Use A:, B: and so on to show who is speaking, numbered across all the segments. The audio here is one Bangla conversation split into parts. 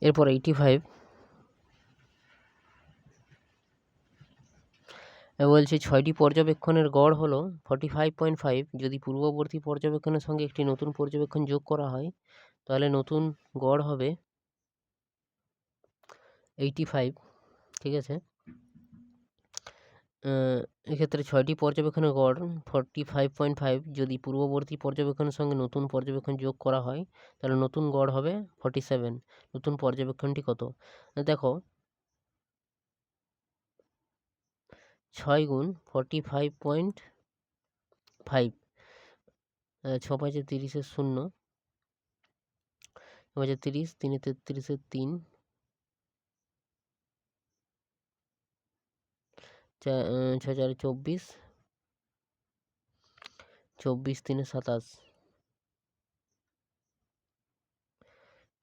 A: এরপর 85 বলছে 6টি পর্যবেক্ষণের গড় হলো 45.5। যদি পূর্ববর্তী পর্যবেক্ষণের সঙ্গে একটি নতুন পর্যবেক্ষণ যোগ করা হয় তাহলে নতুন গড় হবে 85। ঠিক আছে, এক্ষেত্রে 6টি পর্যবেক্ষণের গড় 45.5। যদি পূর্ববর্তী পর্যবেক্ষণের সঙ্গে নতুন পর্যবেক্ষণ যোগ করা হয় তাহলে নতুন গড় হবে 47। নতুন পর্যবেক্ষণটি কত? দেখো 6 গুণ 45.5, 6 5 30 শূন্য, 30, 3 33 3, 6 4 24, 24 3 27,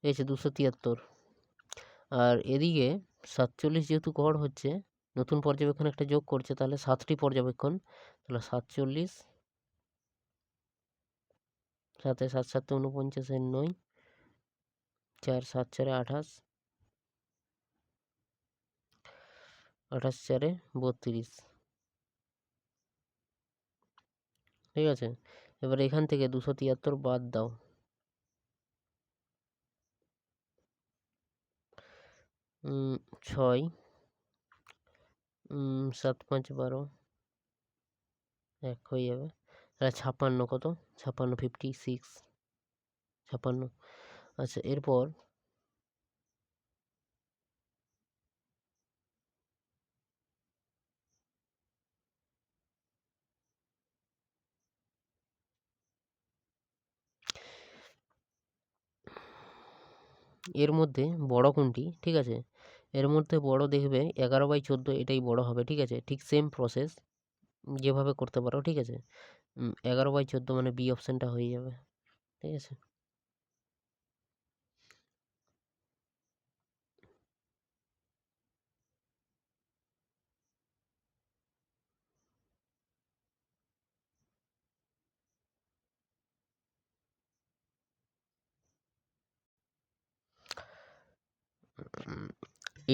A: এই হচ্ছে 273। আর এদিকে 47 যেহেতু গড় হচ্ছে, নতুন পর্যবেক্ষণ একটা যোগ করছে, তাহলে 7টি পর্যবেক্ষণ, তাহলে 47 7 7 7 49 9, 4 7 4 28, 28 4 32। ঠিক আছে, এবার এখান থেকে 273 বাদ দাও। 6 7 5 12, 1 হয়ে যাবে। তাহলে 56 কত? 56 56, 56। আচ্ছা, এরপর এর মধ্যে বড় কোনটি? ঠিক আছে, এর মধ্যে বড় দেখবে 11/14, এটাই বড় হবে। ঠিক আছে, ঠিক সেম প্রসেস যেভাবে করতে পারো। ঠিক আছে, 11/14 মানে বি অপশানটা হয়ে যাবে। ঠিক আছে,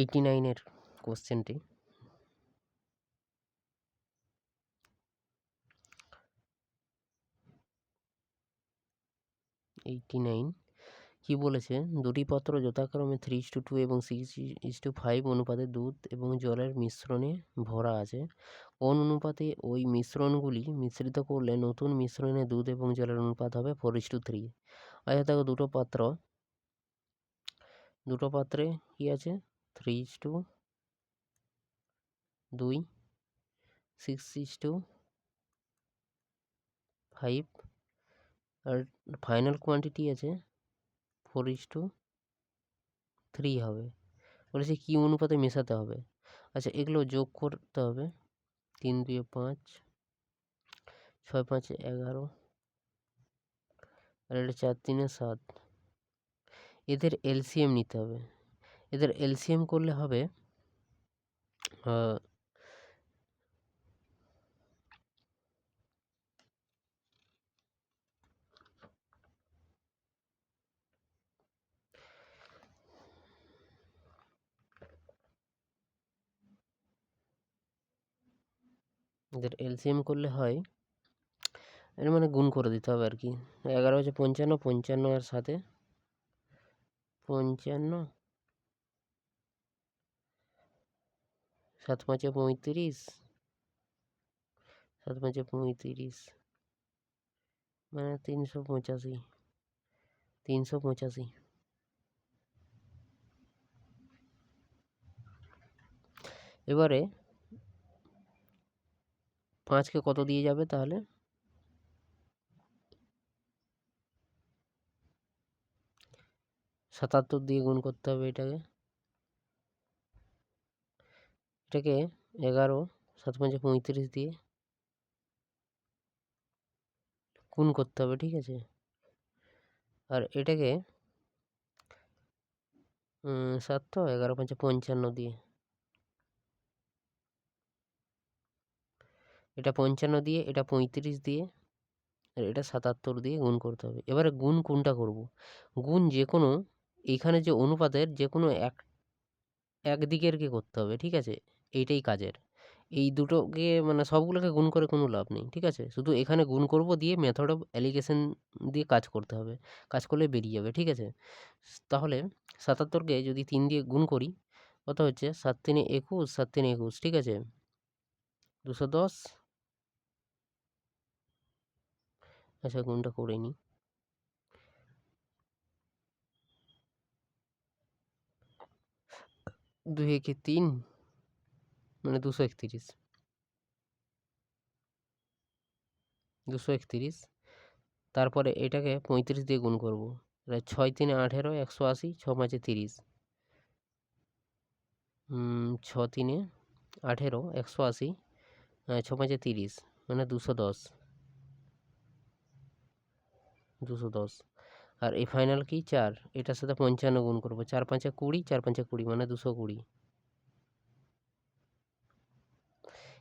A: 89-এর কোশ্চেনটি। 89 কি বলেছে? দুটি পাত্র যথাক্রমে 3:2 এবং 6:5 অনুপাতে দুধ এবং জলের মিশ্রণে ভরা আছে। কোন অনুপাতে ওই মিশ্রণগুলি মিশ্রিত করলে নতুন মিশ্রণে দুধ এবং জলের অনুপাত হবে 4:3? আচ্ছা দেখো, দুটো পাত্রে কি আছে? 3:2, 6:5, আর ফাইনাল কোয়ান্টিটি আছে 4:3 হবে। বলেছে কি অনুপাতে মেশাতে হবে। আচ্ছা, এগুলো যোগ করতে হবে। 3 2 5, 6 5 11, আর এটা 4 3 7। এদের এলসিএম নিতে হবে। এদের এলসিএম করলে হবে এদের এলসিএম করলে হয়, এর মানে গুণ করে দিতে হবে আর কি। 11 হচ্ছে 55, 55 আর 7 55, 7 5 35, 7 5 35, মানে 385, 385। এবারে 5কে কত দিয়ে যাবে তাহলে? 77 দিয়ে গুণ করতে হবে এটাকে। 11 7 5 35 দিয়ে গুণ করতে হবে। ঠিক আছে, আর এটাকে 7 তো 11 5 55 দিয়ে, এটা 55 দিয়ে, এটা 35 দিয়ে, আর এটা 77 দিয়ে গুণ করতে হবে। এবারে গুণ কোনটা করব? গুণ যে কোনো এইখানে যে অনুপাতের যেকোনো একদিকেরকে করতে হবে, ঠিক আছে? এইটাই কাজের। এই দুটোকে মানে সবগুলোকে গুণ করে কোনো লাভ নেই, ঠিক আছে? শুধু এখানে গুণ করব, দিয়ে মেথড অফ অ্যালিগেশন দিয়ে কাজ করতে হবে। কাজ করলে বেরিয়ে যাবে, ঠিক আছে? তাহলে ৭৭ কে যদি ৩ দিয়ে গুণ করি, কত হচ্ছে? ৭ ৩ ২১, ৭ ৩ ২১, ঠিক আছে? ২১০। আচ্ছা, গুণটা করে নিই। ২ একে ৩, মানে ২৩১। ২৩১। তারপরে এটাকে ৩৫ দিয়ে গুণ করব। তাহলে ৬ ৩ ১৮, ১৮০, ৬ ৫ ৩০। ৬ ৩ ১৮, ১৮০, ৬ ৫ ৩০, মানে ২১০। ২১০। আর এই ফাইনাল কি ৪, এটার সাথে ৫৫ গুণ করব। ৪ ৫ ২০, ৪ ৫ ২০, মানে ২২০।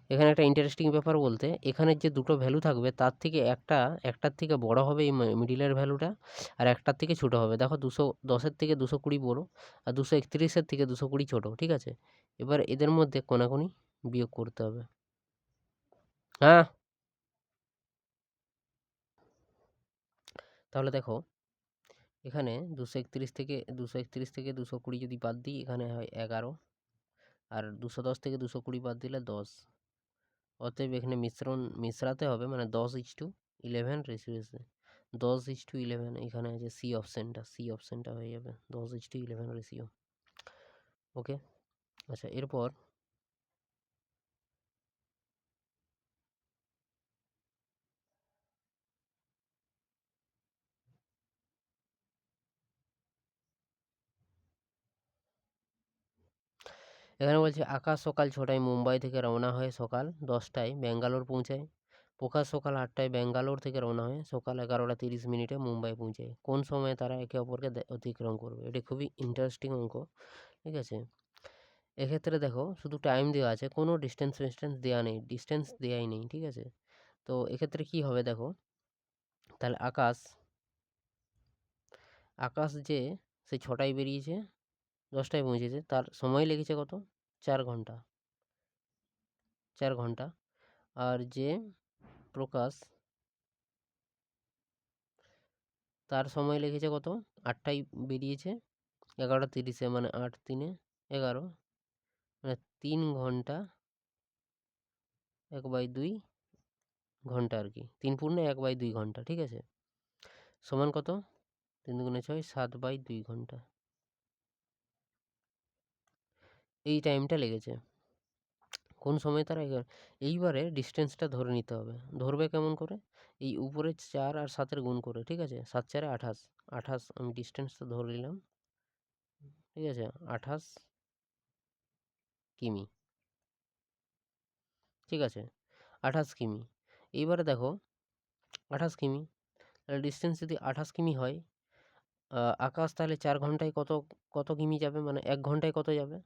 A: এখানে একটা ইন্টারেস্টিং ব্যাপার বলতে, এখানের যে দুটো ভ্যালু থাকবে তার থেকে একটার থেকে বড় হবে এই মিডিলের ভ্যালুটা, আর একটার থেকে ছোট হবে। দেখো ২১০-এর থেকে ২২০ বড়, আর ২৩১-এর থেকে ২২০ ছোট, ঠিক আছে? এবার এদের মধ্যে কোনাকুনি বিয়োগ করতে হবে। হ্যাঁ, তাহলে দেখো এখানে ২৩১ থেকে ২২০ যদি বাদ দিই, এখানে হয় ১১, আর ২১০ থেকে ২২০ বাদ দিলে ১০। অতএব এখানে মিশ্রাতে হবে, মানে 10:11 রেশিওতে। 10:11 এখানে আছে, সি অপশনটা হয়ে যাবে 10:11 রেশিও। ওকে। আচ্ছা, এরপর এখানে বলছে আকাশ সকাল ৬টায় মুম্বাই থেকে রওনা হয়ে সকাল 10টায় ব্যাঙ্গালোর পৌঁছায়। প্রকাশ সকাল 8টায় ব্যাঙ্গালোর থেকে রওনা হয়ে সকাল 11টা 30 মিনিটে মুম্বাই পৌঁছায়। কোন সময়ে তারা একে অপরকে অতিক্রম করবে? এটা খুবই ইন্টারেস্টিং অঙ্ক, ঠিক আছে? এক্ষেত্রে দেখো শুধু টাইম দেওয়া আছে, কোনো ডিস্টেন্স দেওয়া নেই, ডিস্টেন্স দেওয়াই নেই, ঠিক আছে? তো এক্ষেত্রে কি হবে দেখো, তাহলে আকাশ যে সেই 6টায় বেরিয়েছে, 10টায় পৌঁছেছে, তার সময় লেগেছে কত? 4 ঘন্টা। 4 ঘন্টা। আর যে প্রকাশ, তার সময় লেগেছে কত? 8টায় বেরিয়েছে, 11টা 30-এ, মানে 8 3 11, মানে 3 ঘন্টা 1/2 ঘন্টা আর কি। 3 পূর্ণ 1/2 ঘন্টা, ঠিক আছে? সমান কত? 3 দুগুণে 6, 7/2 ঘন্টা। এই টাইমটা লেগেছে। কোন সময় তারা এইবারে ডিস্টেন্সটা ধরে নিতে হবে। ধরবে কেমন করে? এই উপরে 4 আর 7-এর গুণ করে, ঠিক আছে? 7 4 28, 28 আমি ডিস্টেন্সটা ধরে নিলাম, ঠিক আছে? 28 কিমি, ঠিক আছে? 28 কিমি। এইবারে দেখো 28 কিমি, তাহলে ডিস্টেন্স যদি 28 কিমি হয়, আকাশ তাহলে 4 ঘন্টায় কত কত কিমি যাবে? মানে 1 ঘন্টায় কত যাবে?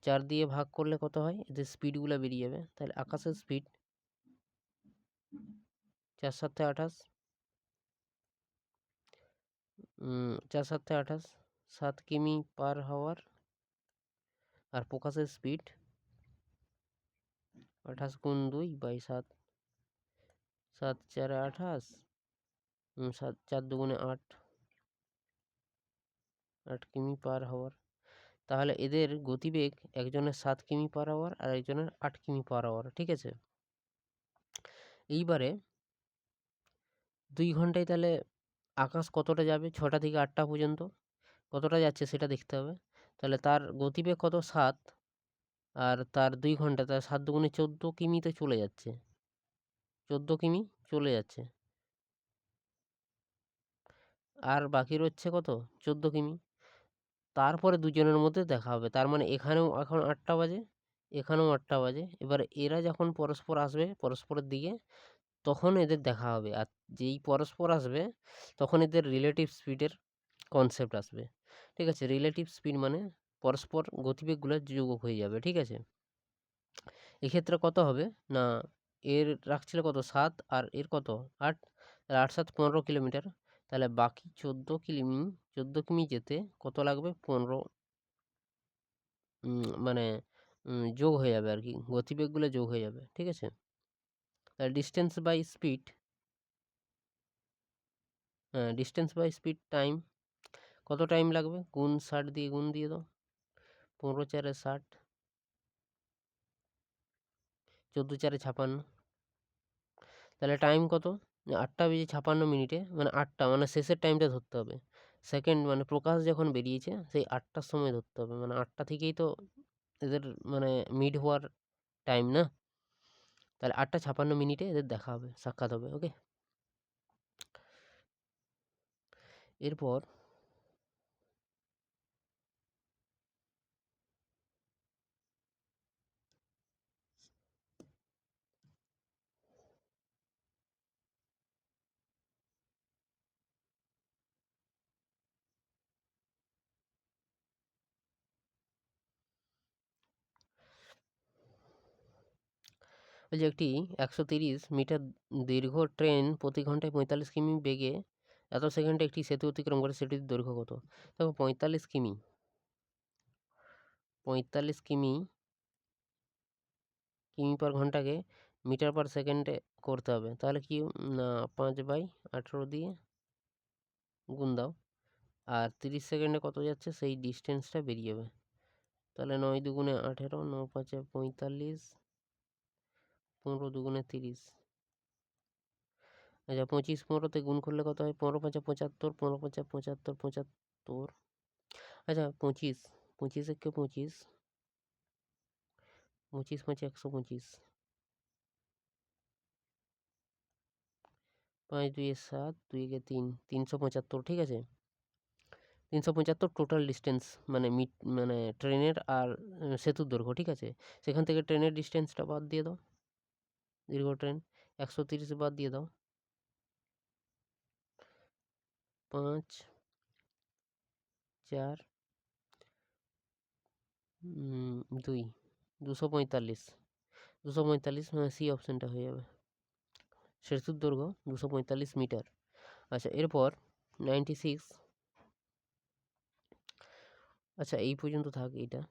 A: 4 দিয়ে ভাগ করলে কত হয়? এদের স্পিডগুলো বেরিয়ে যাবে। তাহলে আকাশের স্পিড 4 7 28, 4 7 28, 7 কিমি পার হাওয়ার। আর প্রকাশের স্পিড 28 গুণ 2/7, 7 4 28, 7 4 দুগুণে 8, 8 কিমি পার হাওয়ার। তাহলে এদের গতিবেগ, একজনের 7 কিমি পার আওয়ার আর একজনের 8 কিমি পার আওয়ার, ঠিক আছে? এইবারে 2 ঘন্টায় তাহলে আকাশ কতটা যাবে? 6টা থেকে 8টা পর্যন্ত কতটা যাচ্ছে সেটা দেখতে হবে। তাহলে তার গতিবেগ কত? 7, আর তার 2 ঘন্টা, তার 7 দুগুণে 14 কিমিতে চলে যাচ্ছে। 14 কিমি চলে যাচ্ছে। আর বাকি রচ্ছে কত? 14 কিমি। তারপরে দুজনের মধ্যে দেখা হবে। তার মানে এখানেও এখন 8টা বাজে, এখানেও 8টা বাজে। এবার এরা যখন পরস্পর আসবে পরস্পরের দিকে, তখন এদের দেখা হবে। আর যেই পরস্পর আসবে তখন এদের রিলেটিভ স্পিডের কনসেপ্ট আসবে, ঠিক আছে? রিলেটিভ স্পিড মানে পরস্পর গতিবেগগুলো যোগ হয়ে যাবে, ঠিক আছে? এক্ষেত্রে কত হবে না, এর রাখছিল কত? 7, আর এর কত? 8। 8 7 15 কিলোমিটার। তাহলে বাকি 14 কিমি যেতে কত লাগবে? 15 মানে যোগ হয়ে যাবে আর কি, গতিবেগগুলো যোগ হয়ে যাবে, ঠিক আছে? তাহলে ডিস্টেন্স বাই স্পিড, টাইম, কত টাইম লাগবে? 60 দিয়ে গুণ দিয়ে দাও, 15 4 60, 14 4 56। তাহলে টাইম কত? 8:56 মানে 8টা, মানে শেষের টাইমটা ধরতে হবে। সেকেন্ড মানে প্রকাশ যখন বেরিয়েছে সেই 8টার সময় ধরতে হবে, মানে 8টা থেকেই তো এদের মানে মিড হওয়ার টাইম না? তাহলে 8:56 এদের দেখা হবে, সাক্ষাৎ হবে। ওকে, এরপর ওই যে একটি 130 মিটার দীর্ঘ ট্রেন প্রতি ঘন্টায় 45 কিমি বেগে এত সেকেন্ডে একটি সেতু অতিক্রম করে, সেটির দৈর্ঘ্য কত? দেখো 45 কিমি, 45 কিমি, কিমি পার ঘন্টাকে মিটার পার সেকেন্ডে করতে হবে। তাহলে কি, না 5/18 দিয়ে গুণ দাও, আর 30 সেকেন্ডে কত যাচ্ছে সেই ডিস্টেন্সটা বেরিয়ে যাবে। তাহলে 9 দুগুণে 18, 9 5 45, 15 দুগুণে 30। আচ্ছা, 25 15তে গুণ করলে কত হয়? 15 5 75, 15 5 75, 75। আচ্ছা, 25, 25 একে 25, 25 5 125, 5 2 7, 2 3, 375, ঠিক আছে? 375 টোটাল ডিস্টেন্স, মানে মানে ট্রেনের আর সেতুর দৈর্ঘ্য, ঠিক আছে? সেখান থেকে ট্রেনের ডিস্টেন্সটা বাদ দিয়ে দাও, দীর্ঘ ট্রেন 130 বাদ দিয়ে দাও, 5 4 2, 245, 245, মানে সি অপশানটা হয়ে যাবে। সেতুর দৈর্ঘ্য 245 মিটার। আচ্ছা, এরপর 96। আচ্ছা, এই পর্যন্ত থাক এইটা।